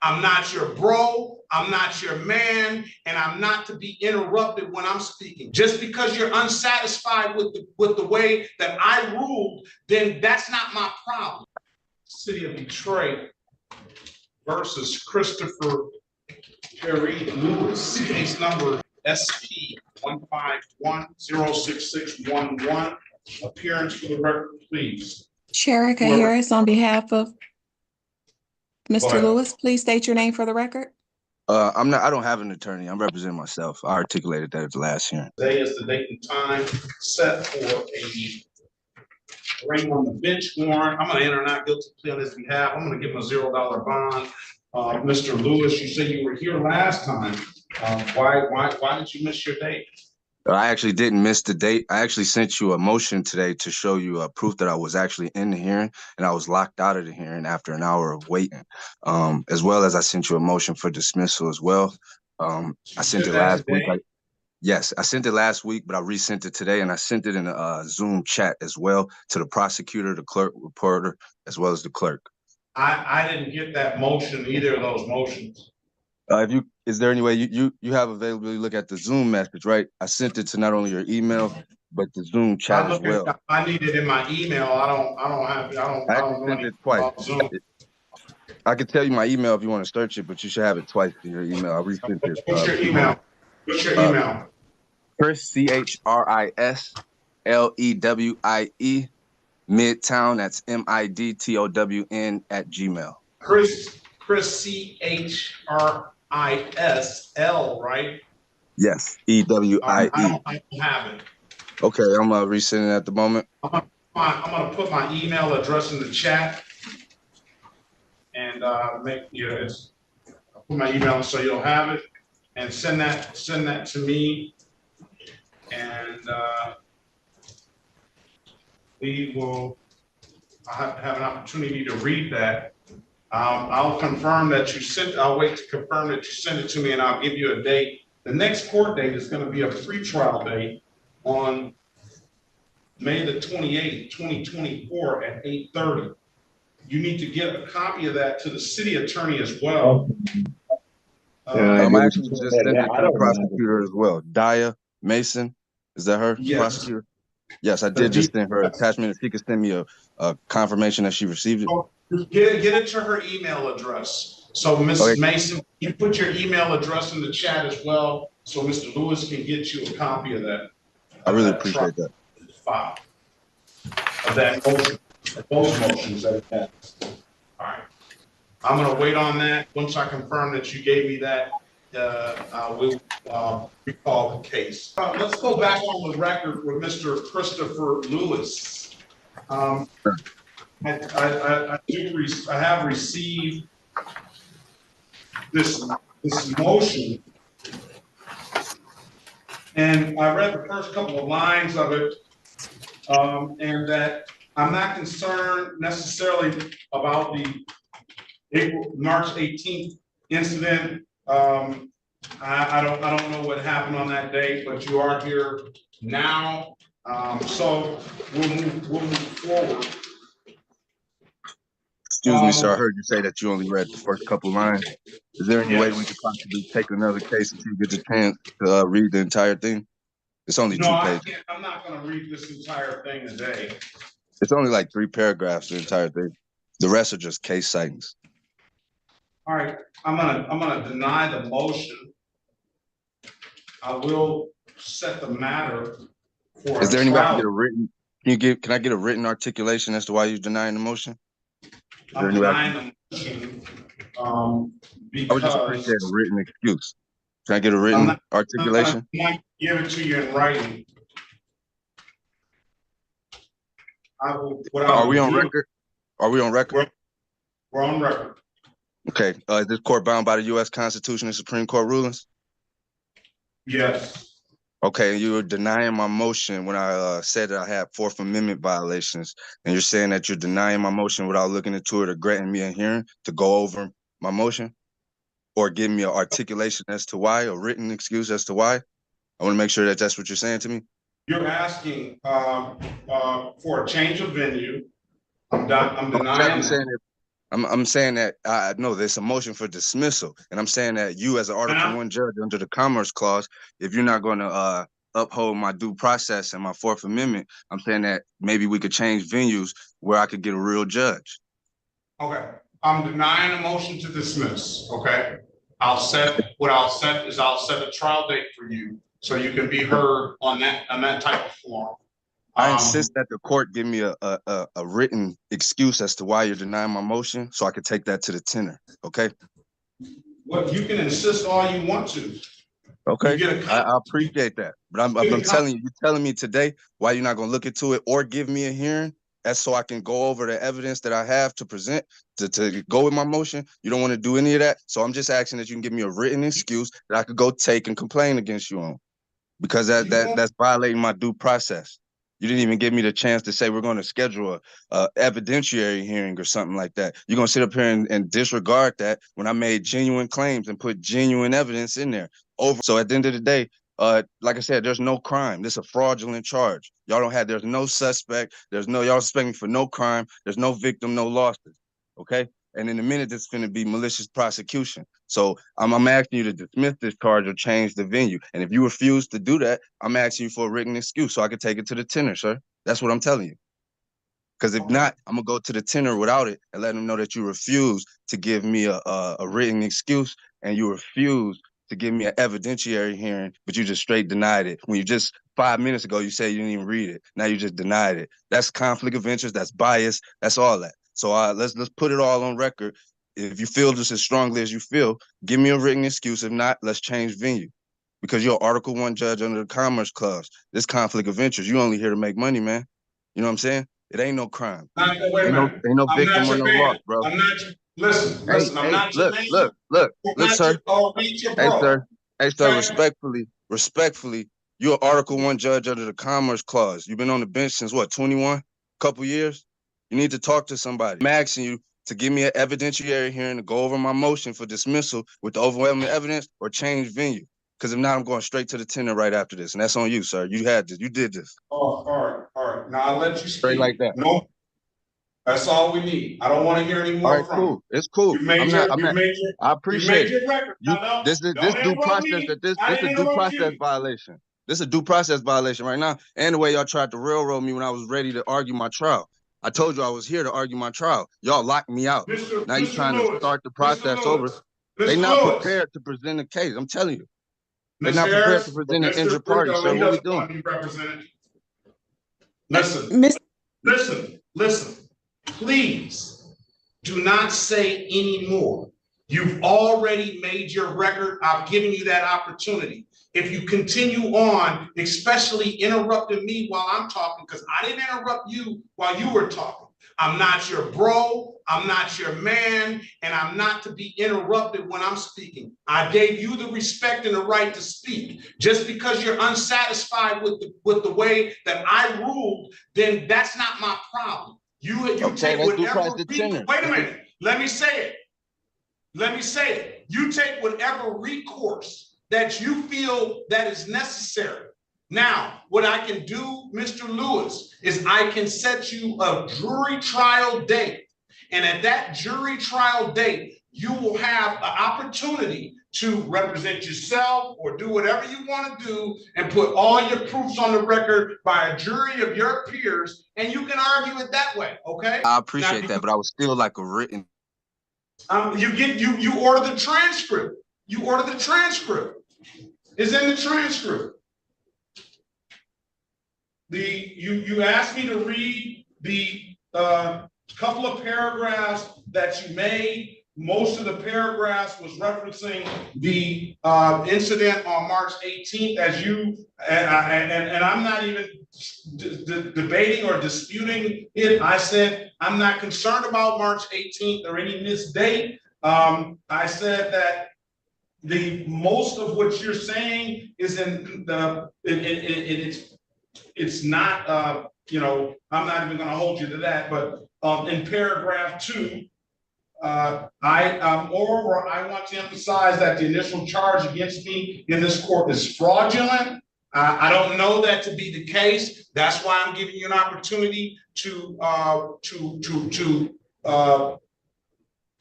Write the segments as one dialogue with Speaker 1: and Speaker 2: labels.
Speaker 1: I'm not your bro. I'm not your man, and I'm not to be interrupted when I'm speaking. Just because you're unsatisfied with the way that I ruled, then that's not my problem. City of Detroit versus Christopher Perry Lewis, case number SP 151-06611. Appearance for the record, please.
Speaker 2: Sherika Harris on behalf of Mr. Lewis, please state your name for the record.
Speaker 3: I don't have an attorney. I'm representing myself. I articulated that at the last hearing.
Speaker 1: Today is the date and time set for a ring on the bench warrant. I'm going to enter not guilty plea on his behalf. I'm going to give him a $0 bond. Mr. Lewis, you said you were here last time. Why did you miss your date?
Speaker 3: I actually didn't miss the date. I actually sent you a motion today to show you proof that I was actually in the hearing, and I was locked out of the hearing after an hour of waiting. As well as I sent you a motion for dismissal as well. I sent it last week. Yes, I sent it last week, but I resent it today, and I sent it in a Zoom chat as well to the prosecutor, the clerk, reporter, as well as the clerk.
Speaker 1: I didn't get that motion, either of those motions.
Speaker 3: Is there any way you have availability to look at the Zoom message, right? I sent it to not only your email, but the Zoom chat as well.
Speaker 1: I need it in my email. I don't
Speaker 3: sent it twice. I could tell you my email if you want to search it, but you should have it twice in your email. I resent it.
Speaker 1: What's your email? What's your email?
Speaker 3: Chris, CHRISLEWIE, Midtown, that's MIDTOWN @gmail.
Speaker 1: Chris CHRISL, right?
Speaker 3: Yes, EWIE.
Speaker 1: I don't have it.
Speaker 3: Okay, I'm resending it at the moment.
Speaker 1: I'm gonna put my email address in the chat and I'll put my email so you'll have it, and send that to me, and I'll have an opportunity to read that. I'll confirm that you sent. I'll wait to confirm that you sent it to me, and I'll give you a date. The next court date is going to be a pretrial date on May the 28th, 2024 at 8:30. You need to get a copy of that to the city attorney as well.
Speaker 3: I'm actually just sending it to the prosecutor as well. Daya Mason, is that her?
Speaker 1: Yes.
Speaker 3: Prosecutor? Yes, I did just send her an attachment. If she could send me a confirmation that she received it.
Speaker 1: Get it to her email address. So Mrs. Mason, you put your email address in the chat as well, so Mr. Lewis can get you a copy of that.
Speaker 3: I really appreciate that.
Speaker 1: File of that motion, of those motions that it has. All right. I'm going to wait on that. Once I confirm that you gave me that, I will recall the case. Let's go back on the record with Mr. Christopher Lewis. I have received this motion, and I read the first couple of lines of it, and that I'm not concerned necessarily about the March 18th incident. I don't know what happened on that day, but you are here now, so we'll move forward.
Speaker 3: Excuse me, sir. I heard you say that you only read the first couple lines. Is there any way we could possibly take another case until you get the chance to read the entire thing? It's only 2 pages.
Speaker 1: I'm not going to read this entire thing today.
Speaker 3: It's only like 3 paragraphs, the entire thing. The rest are just case sightings.
Speaker 1: All right, I'm gonna deny the motion. I will set the matter for.
Speaker 3: Is there any way I can get a written? Can I get a written articulation as to why you're denying the motion?
Speaker 1: I'm denying the motion because
Speaker 3: I would just appreciate a written excuse. Can I get a written articulation?
Speaker 1: I might give it to you in writing.
Speaker 3: Are we on record? Are we on record?
Speaker 1: We're on record.
Speaker 3: Okay. Is this court bound by the U.S. Constitution and Supreme Court rulings?
Speaker 1: Yes.
Speaker 3: Okay, you were denying my motion when I said that I had Fourth Amendment violations, and you're saying that you're denying my motion without looking into it or granting me a hearing to go over my motion, or giving me an articulation as to why, a written excuse as to why. I want to make sure that that's what you're saying to me.
Speaker 1: You're asking for a change of venue. I'm denying.
Speaker 3: I'm saying that no, there's a motion for dismissal, and I'm saying that you, as an Article 1 judge under the Commerce Clause, if you're not going to uphold my due process and my Fourth Amendment, I'm saying that maybe we could change venues where I could get a real judge.
Speaker 1: Okay, I'm denying a motion to dismiss. Okay, I'll set a trial date for you so you can be heard on that type of forum.
Speaker 3: I insist that the court give me a written excuse as to why you're denying my motion, so I could take that to the tenor. Okay.
Speaker 1: Well, you can insist all you want to.
Speaker 3: Okay, I appreciate that, but I'm telling you, you're telling me today why you're not going to look into it or give me a hearing, that's so I can go over the evidence that I have to present to go with my motion. You don't want to do any of that, so I'm just asking that you can give me a written excuse that I could go take and complain against you on, because that's violating my due process. You didn't even give me the chance to say we're going to schedule a evidentiary hearing or something like that. You're going to sit up here and disregard that when I made genuine claims and put genuine evidence in there. So at the end of the day, like I said, there's no crime. This is a fraudulent charge. There's no suspect. Y'all suspect me for no crime. There's no victim, no losses. Okay. And in a minute, it's going to be malicious prosecution. So I'm asking you to dismiss this charge or change the venue. And if you refuse to do that, I'm asking you for a written excuse so I can take it to the tenor, sir. That's what I'm telling you. Because if not, I'm going to go to the tenor without it and let them know that you refuse to give me a written excuse, and you refuse to give me an evidentiary hearing, but you just straight denied it. When you just 5 minutes ago, you said you didn't even read it. Now you just denied it. That's conflict of interest. That's bias. That's all that. So let's put it all on record. If you feel just as strongly as you feel, give me a written excuse. If not, let's change venue. Because you're an Article 1 judge under the Commerce Clause. This conflict of interest, you only here to make money, man. You know what I'm saying? It ain't no crime.
Speaker 1: Wait a minute.
Speaker 3: Ain't no victim or no loss, bro.
Speaker 1: I'm not your, listen, I'm not your man.
Speaker 3: Look, sir. Hey, sir, respectfully, you're an Article 1 judge under the Commerce Clause. You've been on the bench since what, 21? Couple years? You need to talk to somebody. I'm asking you to give me an evidentiary hearing to go over my motion for dismissal with the overwhelming evidence or change venue. Because if not, I'm going straight to the tenor right after this. And that's on you, sir. You had this. You did this.
Speaker 1: Oh, all right. Now I'll let you speak.
Speaker 3: Straight like that.
Speaker 1: No, that's all we need. I don't want to hear any more.
Speaker 3: All right, cool. It's cool. I appreciate it. This due process this is a due process violation. This is a due process violation right now. And the way y'all tried to railroad me when I was ready to argue my trial. I told you I was here to argue my trial. Y'all locked me out. Now you're trying to start the process over. They're not prepared to present a case. I'm telling you. They're not prepared to present an injured party. So what are we doing?
Speaker 1: Listen. Please do not say any more. You've already made your record. I've given you that opportunity. If you continue on, especially interrupting me while I'm talking, because I didn't interrupt you while you were talking. I'm not your bro, I'm not your man, and I'm not to be interrupted when I'm speaking. I gave you the respect and the right to speak. Just because you're unsatisfied with the way that I ruled, then that's not my problem. You take whatever. Wait a minute. Let me say it. You take whatever recourse that you feel that is necessary. Now, what I can do, Mr. Lewis, is I can set you a jury trial date. And at that jury trial date, you will have an opportunity to represent yourself or do whatever you want to do and put all your proofs on the record by a jury of your peers, and you can argue it that way, okay?
Speaker 3: I appreciate that, but I was still like a written.
Speaker 1: You order the transcript. You order the transcript. It's in the transcript. You asked me to read the couple of paragraphs that you made. Most of the paragraphs was referencing the incident on March 18th, as you and I'm not even debating or disputing it. I said I'm not concerned about March 18th or any missed date. I said that the most of what you're saying is in the it's not I'm not even going to hold you to that, but in paragraph 2. Moreover, I want to emphasize that the initial charge against me in this court is fraudulent. I don't know that to be the case. That's why I'm giving you an opportunity to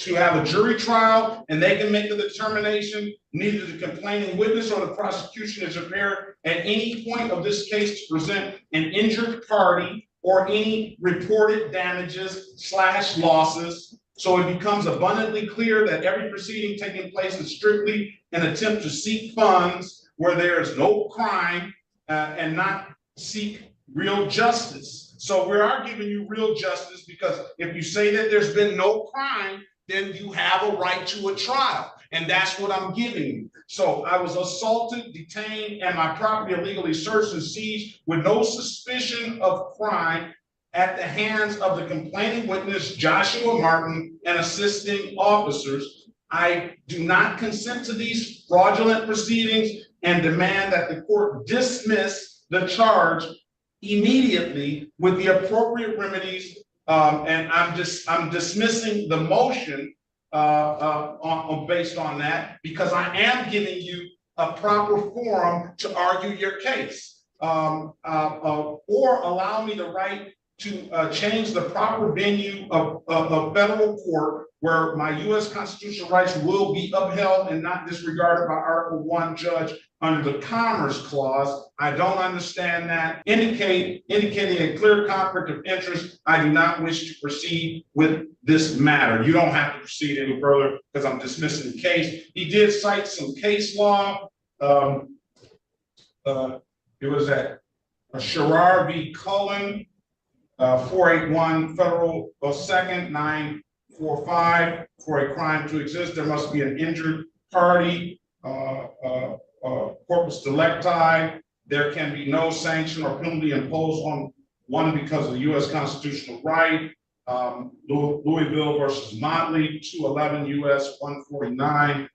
Speaker 1: to have a jury trial and they can make the determination, neither the complaining witness or the prosecution is prepared at any point of this case to present an injured party or any reported damages / losses. So it becomes abundantly clear that every proceeding taking place is strictly an attempt to seek funds where there is no crime and not seek real justice. So we are giving you real justice because if you say that there's been no crime, then you have a right to a trial. And that's what I'm giving you. So I was assaulted, detained, and my property illegally searched and seized with no suspicion of crime at the hands of the complaining witness, Joshua Martin, and assisting officers. I do not consent to these fraudulent proceedings and demand that the court dismiss the charge immediately with the appropriate remedies. And I'm dismissing the motion based on that because I am giving you a proper forum to argue your case, or allow me the right to change the proper venue of federal court where my U.S. constitutional rights will be upheld and not disregarded by Article 1 judge under the Commerce Clause. I don't understand that. Indicating a clear conflict of interest, I do not wish to proceed with this matter. You don't have to proceed any further because I'm dismissing the case. He did cite some case law. It was at Sherrar v. Cullen, 481 Federal 2nd 945. For a crime to exist, there must be an injured party, corpus delicti. There can be no sanction or penalty imposed on one because of the U.S. constitutional right. Louisville versus Motley, 211 U.S. 149,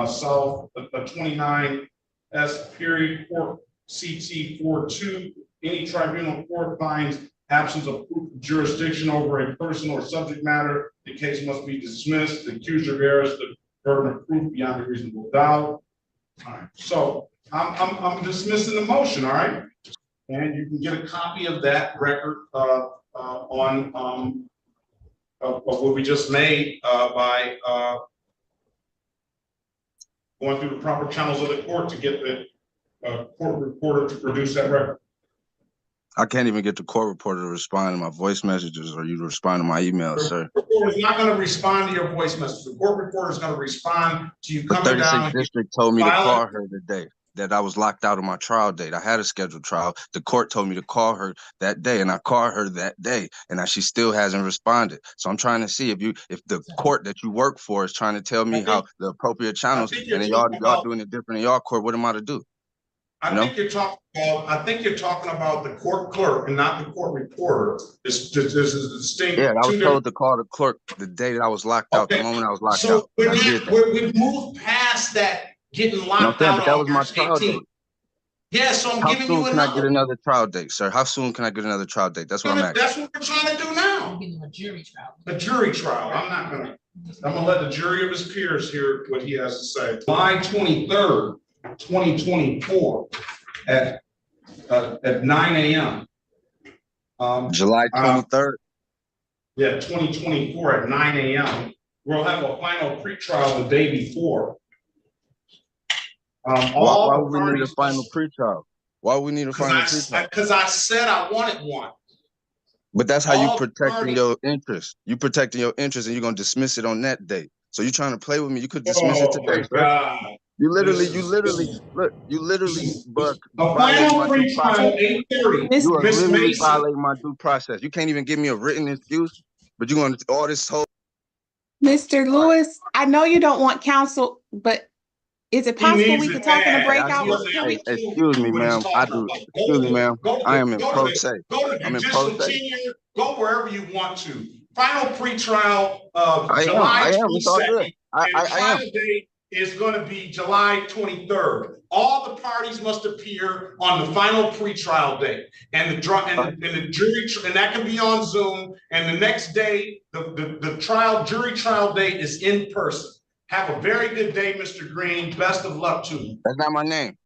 Speaker 1: South 29 S period court CT 42. Any tribunal court finds absence of proof of jurisdiction over a person or subject matter, the case must be dismissed. The accuser bears the burden of proof beyond a reasonable doubt. All right, so I'm dismissing the motion. All right, and you can get a copy of that record on of what we just made by going through the proper channels of the court to get the court reporter to produce that record.
Speaker 3: I can't even get the court reporter to respond to my voice messages or you to respond to my emails, sir.
Speaker 1: The court reporter is not going to respond to your voice message. The court reporter is going to respond to you coming
Speaker 3: The 36th
Speaker 1: down.
Speaker 3: district told me to call her today, that I was locked out of my trial date. I had a scheduled trial. The court told me to call her that day, and I called her that day, and she still hasn't responded. So I'm trying to see if the court that you work for is trying to tell me how the appropriate channels, and then y'all doing it different in y'all court. What am I to do?
Speaker 1: I think you're talking about the court clerk and not the court reporter. This is distinct.
Speaker 3: Yeah, I was told to call the clerk the day that I was locked out, the moment I was locked out.
Speaker 1: We've moved past that getting locked out.
Speaker 3: But that was my trial date.
Speaker 1: Yeah, so I'm giving you
Speaker 3: How soon can I get another trial date, sir? How soon can I get another trial date? That's what I'm asking.
Speaker 1: That's what we're trying to do now.
Speaker 4: A jury trial.
Speaker 1: A jury trial. I'm gonna let the jury of his peers hear what he has to say. July 23rd, 2024 at 9 a.m.
Speaker 3: July 23rd?
Speaker 1: Yeah, 2024 at 9 a.m. We'll have a final pretrial the day before.
Speaker 3: Why would we need a final pretrial? Why would we need a final pretrial?
Speaker 1: Because I said I wanted one.
Speaker 3: But that's how you protecting your interest. You protecting your interest, and you're gonna dismiss it on that day. So you're trying to play with me. You could dismiss it today, sir. You literally, but
Speaker 1: final pretrial 8:30.
Speaker 3: You are literally violating my due process. You can't even give me a written excuse, but you're going to all this whole.
Speaker 2: Mr. Lewis, I know you don't want counsel, but is it possible we could talk in a breakout?
Speaker 3: Excuse me, ma'am. I do. Excuse me, ma'am. I am in pro se. I'm in pro se.
Speaker 1: Go wherever you want to. Final pretrial of July 22nd. I am. Is going to be July 23rd. All the parties must appear on the final pretrial date, and the jury, and that can be on Zoom. And the next day, the jury trial date is in person. Have a very good day, Mr. Green. Best of luck to you.
Speaker 3: That's not my name.